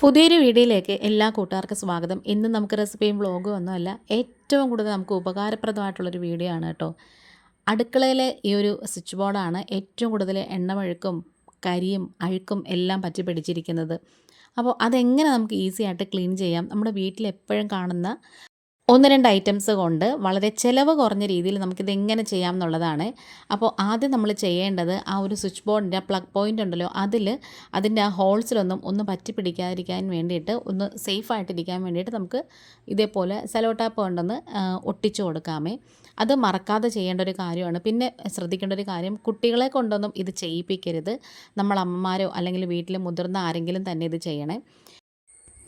പുതിയൊരു വീഡിയോയിലേക്ക് എല്ലാ കൂട്ടുകാർക്കും സ്വാഗതം. ഇന്ന് നമുക്ക് റെസിപ്പിയും വ്ളോഗും ഒന്നുമല്ല, ഏറ്റവും കൂടുതൽ നമുക്ക് ഉപകാരപ്രദമായിട്ടുള്ളൊരു വീഡിയോ ആണ് കേട്ടോ. അടുക്കളയിലെ ഈ ഒരു സ്വിച്ച് ബോർഡാണ് ഏറ്റവും കൂടുതൽ എണ്ണമഴുക്കും കരിയും അഴുക്കും എല്ലാം പറ്റി പിടിച്ചിരിക്കുന്നത്. അപ്പോൾ അതെങ്ങനെ നമുക്ക് ഈസി ആയിട്ട് ക്ലീൻ ചെയ്യാം, നമ്മുടെ വീട്ടിൽ എപ്പോഴും കാണുന്ന ഒന്ന് രണ്ട് ഐറ്റംസ് കൊണ്ട് വളരെ ചിലവ് കുറഞ്ഞ രീതിയിൽ നമുക്കിത് എങ്ങനെ ചെയ്യാം എന്നുള്ളതാണ്. അപ്പോൾ ആദ്യം നമ്മൾ ചെയ്യേണ്ടത് ആ ഒരു സ്വിച്ച് ബോർഡിൻ്റെ പ്ലഗ് പോയിൻ്റ് ഉണ്ടല്ലോ, അതിൻ്റെ ആ ഹോൾസിലൊന്നും ഒന്ന് പറ്റി പിടിക്കാതിരിക്കാൻ വേണ്ടിയിട്ട്, ഒന്ന് സേഫായിട്ടിരിക്കാൻ വേണ്ടിയിട്ട് നമുക്ക് ഇതേപോലെ സെലോ ടാപ്പ് കൊണ്ടൊന്ന് ഒട്ടിച്ചു കൊടുക്കാമേ. അത് മറക്കാതെ ചെയ്യേണ്ട ഒരു കാര്യമാണ്. പിന്നെ ശ്രദ്ധിക്കേണ്ട ഒരു കാര്യം, കുട്ടികളെ കൊണ്ടൊന്നും ഇത് ചെയ്യിപ്പിക്കരുത്. നമ്മൾ അമ്മമാരോ അല്ലെങ്കിൽ വീട്ടിൽ മുതിർന്ന ആരെങ്കിലും തന്നെ ഇത് ചെയ്യണേ.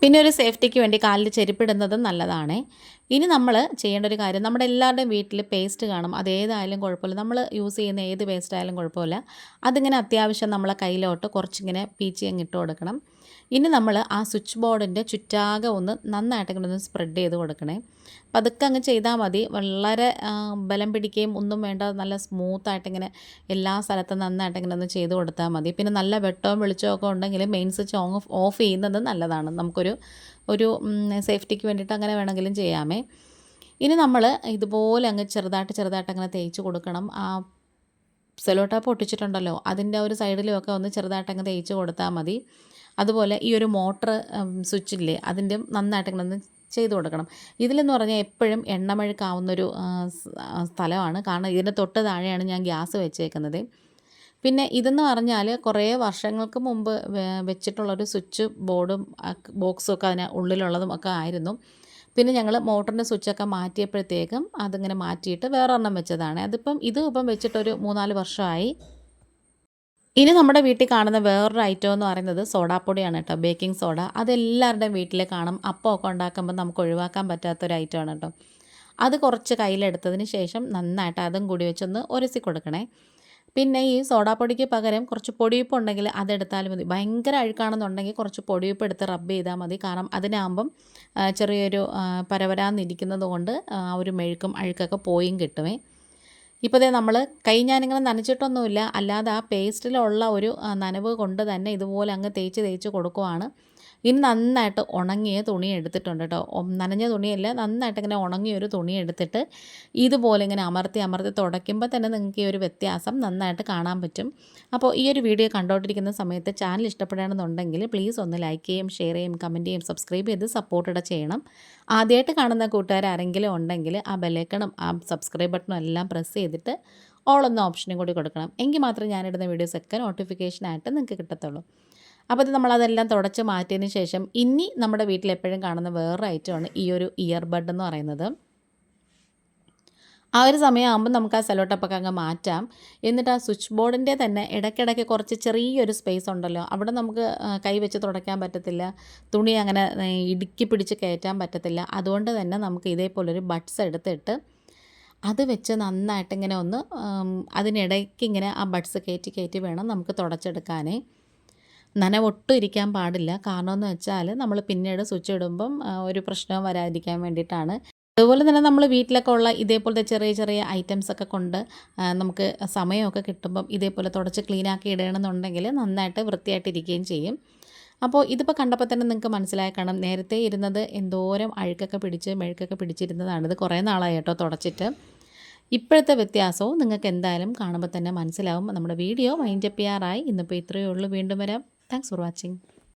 പിന്നെ ഒരു സേഫ്റ്റിക്ക് വേണ്ടി കാലിൽ ചെരുപ്പിടുന്നതും നല്ലതാണ്. ഇനി നമ്മൾ ചെയ്യേണ്ട ഒരു കാര്യം, നമ്മുടെ എല്ലാവരുടെയും വീട്ടിൽ പേസ്റ്റ് കാണും. അതേതായാലും കുഴപ്പമില്ല, നമ്മൾ യൂസ് ചെയ്യുന്ന ഏത് പേസ്റ്റ് ആയാലും കുഴപ്പമില്ല. അതിങ്ങനെ അത്യാവശ്യം നമ്മളെ കയ്യിലോട്ട് കുറച്ചിങ്ങനെ പീച്ചി അങ്ങ് ഇട്ട് കൊടുക്കണം. ഇനി നമ്മൾ ആ സ്വിച്ച് ബോർഡിൻ്റെ ചുറ്റാകെ ഒന്ന് നന്നായിട്ടിങ്ങനെ ഒന്ന് സ്പ്രെഡ് ചെയ്ത് കൊടുക്കണേ. പതുക്കെ അങ്ങ് ചെയ്താൽ മതി, വളരെ ബലം പിടിക്കുകയും ഒന്നും വേണ്ട. നല്ല സ്മൂത്തായിട്ടിങ്ങനെ എല്ലാ സ്ഥലത്തും നന്നായിട്ടിങ്ങനെ ഒന്ന് ചെയ്ത് കൊടുത്താൽ മതി. പിന്നെ നല്ല വെട്ടവും വെളിച്ചവും ഒക്കെ ഉണ്ടെങ്കിൽ മെയിൻ സ്വിച്ച് ഓഫ് ചെയ്യുന്നത് നല്ലതാണ്. നമുക്കൊരു സേഫ്റ്റിക്ക് വേണ്ടിയിട്ട് അങ്ങനെ വേണമെങ്കിലും ചെയ്യാമേ. ഇനി നമ്മൾ ഇതുപോലെ അങ്ങ് ചെറുതായിട്ട് അങ്ങനെ തേച്ച് കൊടുക്കണം. ആ സെലോ ടാപ്പ് ഒട്ടിച്ചിട്ടുണ്ടല്ലോ, അതിൻ്റെ ഒരു സൈഡിലുമൊക്കെ ഒന്ന് ചെറുതായിട്ട് അങ്ങ് തേച്ച് കൊടുത്താൽ മതി. അതുപോലെ ഈ ഒരു മോട്ടർ സ്വിച്ചില്ലേ, അതിൻ്റെ നന്നായിട്ടിങ്ങനെ ഒന്ന് ചെയ്ത് കൊടുക്കണം. ഇതിലെന്ന് പറഞ്ഞാൽ എപ്പോഴും എണ്ണമഴുക്കാവുന്നൊരു സ്ഥലമാണ്. കാരണം ഇതിൻ്റെ തൊട്ട് താഴെയാണ് ഞാൻ ഗ്യാസ് വെച്ചേക്കുന്നത്. പിന്നെ ഇതെന്ന് പറഞ്ഞാൽ കുറേ വർഷങ്ങൾക്ക് മുമ്പ് വെച്ചിട്ടുള്ളൊരു സ്വിച്ച് ബോർഡും ബോക്സും ഒക്കെ അതിന് ഉള്ളിലുള്ളതും ഒക്കെ ആയിരുന്നു. പിന്നെ ഞങ്ങൾ മോട്ടറിൻ്റെ സ്വിച്ചൊക്കെ മാറ്റിയപ്പോഴത്തേക്കും അതിങ്ങനെ മാറ്റിയിട്ട് വേറൊരെണ്ണം വെച്ചതാണ്. ഇപ്പം വെച്ചിട്ടൊരു 3-4 വർഷമായി. ഇനി നമ്മുടെ വീട്ടിൽ കാണുന്ന വേറൊരു ഐറ്റം എന്ന് പറയുന്നത് സോഡാപ്പൊടിയാണ് കേട്ടോ, ബേക്കിംഗ് സോഡ. അതെല്ലാവരുടെയും വീട്ടിൽ കാണും. അപ്പമൊക്കെ ഉണ്ടാക്കുമ്പോൾ നമുക്ക് ഒഴിവാക്കാൻ പറ്റാത്തൊരു ഐറ്റമാണ് കേട്ടോ. അത് കുറച്ച് കയ്യിലെടുത്തതിന് ശേഷം നന്നായിട്ട് അതും കൂടി വെച്ചൊന്ന് ഉരസി കൊടുക്കണേ. പിന്നെ ഈ സോഡാപ്പൊടിക്ക് പകരം കുറച്ച് പൊടിയുപ്പ് ഉണ്ടെങ്കിൽ അതെടുത്താലും മതി. ഭയങ്കര അഴുക്കാണെന്നുണ്ടെങ്കിൽ കുറച്ച് പൊടിയുപ്പ് എടുത്ത് റബ്ബ് ചെയ്താൽ മതി. കാരണം അതിനാകുമ്പം ചെറിയൊരു പരവരാന്നിരിക്കുന്നത് കൊണ്ട് ആ ഒരു മെഴുക്കും അഴുക്കൊക്കെ പോയും കിട്ടുമേ. ഇപ്പോൾ നമ്മൾ ഞാനിങ്ങനെ നനച്ചിട്ടൊന്നുമില്ല, അല്ലാതെ ആ പേസ്റ്റിലുള്ള ഒരു നനവ് കൊണ്ട് തന്നെ ഇതുപോലെ അങ്ങ് തേച്ച് കൊടുക്കുവാണ്. ഇനി നന്നായിട്ട് ഉണങ്ങിയ തുണി എടുത്തിട്ടുണ്ട് കേട്ടോ. നനഞ്ഞ തുണിയല്ല, നന്നായിട്ട് ഇങ്ങനെ ഉണങ്ങിയൊരു തുണി എടുത്തിട്ട് ഇതുപോലെ ഇങ്ങനെ അമർത്തി തുടയ്ക്കുമ്പോൾ തന്നെ നിങ്ങൾക്ക് ഈ ഒരു വ്യത്യാസം നന്നായിട്ട് കാണാൻ പറ്റും. അപ്പോൾ ഈ ഒരു വീഡിയോ കണ്ടുകൊണ്ടിരിക്കുന്ന സമയത്ത് ചാനൽ ഇഷ്ടപ്പെടുകയാണെന്നുണ്ടെങ്കിൽ പ്ലീസ് ഒന്ന് ലൈക്ക് ചെയ്യും, ഷെയർ ചെയ്യും, കമൻറ്റ് ചെയ്യും, സബ്സ്ക്രൈബ് ചെയ്ത് സപ്പോർട്ട് ചെയ്യണം. ആദ്യമായിട്ട് കാണുന്ന കൂട്ടുകാരെങ്കിലും ഉണ്ടെങ്കിൽ ആ ബെല്ലൈക്കണും ആ സബ്സ്ക്രൈബ് ബട്ടണും എല്ലാം പ്രസ് ചെയ്തിട്ട് ഓൾ എന്ന ഓപ്ഷനും കൂടി കൊടുക്കണം. എങ്കിൽ മാത്രമേ ഞാനിടുന്ന വീഡിയോസൊക്കെ നോട്ടിഫിക്കേഷനായിട്ട് നിങ്ങൾക്ക് കിട്ടത്തുള്ളൂ. അപ്പോൾ ഇത് നമ്മളതെല്ലാം തുടച്ച് മാറ്റിയതിന് ശേഷം ഇനി നമ്മുടെ വീട്ടിൽ എപ്പോഴും കാണുന്ന വേറൊരു ഐറ്റമാണ് ഈ ഒരു ഇയർബഡ് എന്ന് പറയുന്നത്. ആ ഒരു സമയമാകുമ്പോൾ നമുക്ക് ആ സെലോ ടപ്പൊക്കെ അങ്ങ് മാറ്റാം. എന്നിട്ട് ആ സ്വിച്ച് ബോർഡിൻ്റെ തന്നെ ഇടയ്ക്കിടയ്ക്ക് കുറച്ച് ചെറിയൊരു സ്പേസ് ഉണ്ടല്ലോ, അവിടെ നമുക്ക് കൈ വെച്ച് തുടയ്ക്കാൻ പറ്റത്തില്ല, തുണി അങ്ങനെ ഇടുക്കി പിടിച്ച് കയറ്റാൻ പറ്റത്തില്ല. അതുകൊണ്ട് തന്നെ നമുക്ക് ഇതേപോലൊരു ബഡ്സ് എടുത്തിട്ട് അത് വെച്ച് നന്നായിട്ടിങ്ങനെ ഒന്ന് അതിനിടയ്ക്ക് ഇങ്ങനെ ആ ബഡ്സ് കയറ്റി വേണം നമുക്ക് തുടച്ചെടുക്കാനേ. നനവൊട്ടും ഇരിക്കാൻ പാടില്ല. കാരണമെന്ന് വെച്ചാൽ നമ്മൾ പിന്നീട് സ്വിച്ച് ഇടുമ്പം ഒരു പ്രശ്നവും വരാതിരിക്കാൻ വേണ്ടിയിട്ടാണ്. അതുപോലെ തന്നെ നമ്മൾ വീട്ടിലൊക്കെ ഉള്ള ഇതേപോലത്തെ ചെറിയ ഐറ്റംസൊക്കെ കൊണ്ട് നമുക്ക് സമയമൊക്കെ കിട്ടുമ്പം ഇതേപോലെ തുടച്ച് ക്ലീനാക്കി ഇടണമെന്നുണ്ടെങ്കിൽ നന്നായിട്ട് വൃത്തിയായിട്ടിരിക്കുകയും ചെയ്യും. അപ്പോൾ ഇതിപ്പോൾ കണ്ടപ്പോൾ തന്നെ നിങ്ങൾക്ക് മനസ്സിലായി കാണും, നേരത്തെ ഇരുന്നത് എന്തോരം മെഴുക്കൊക്കെ പിടിച്ചിരുന്നതാണ്. ഇത് കുറേ നാളായി കേട്ടോ തുടച്ചിട്ട്. ഇപ്പോഴത്തെ വ്യത്യാസവും നിങ്ങൾക്ക് എന്തായാലും കാണുമ്പോൾ തന്നെ മനസ്സിലാവും. നമ്മുടെ വീഡിയോ വൈൻഡപ്പ് ചെയ്യാറായി. ഇന്നിപ്പോൾ ഇത്രയേ ഉള്ളൂ. വീണ്ടും വരാം. Thanks for watching.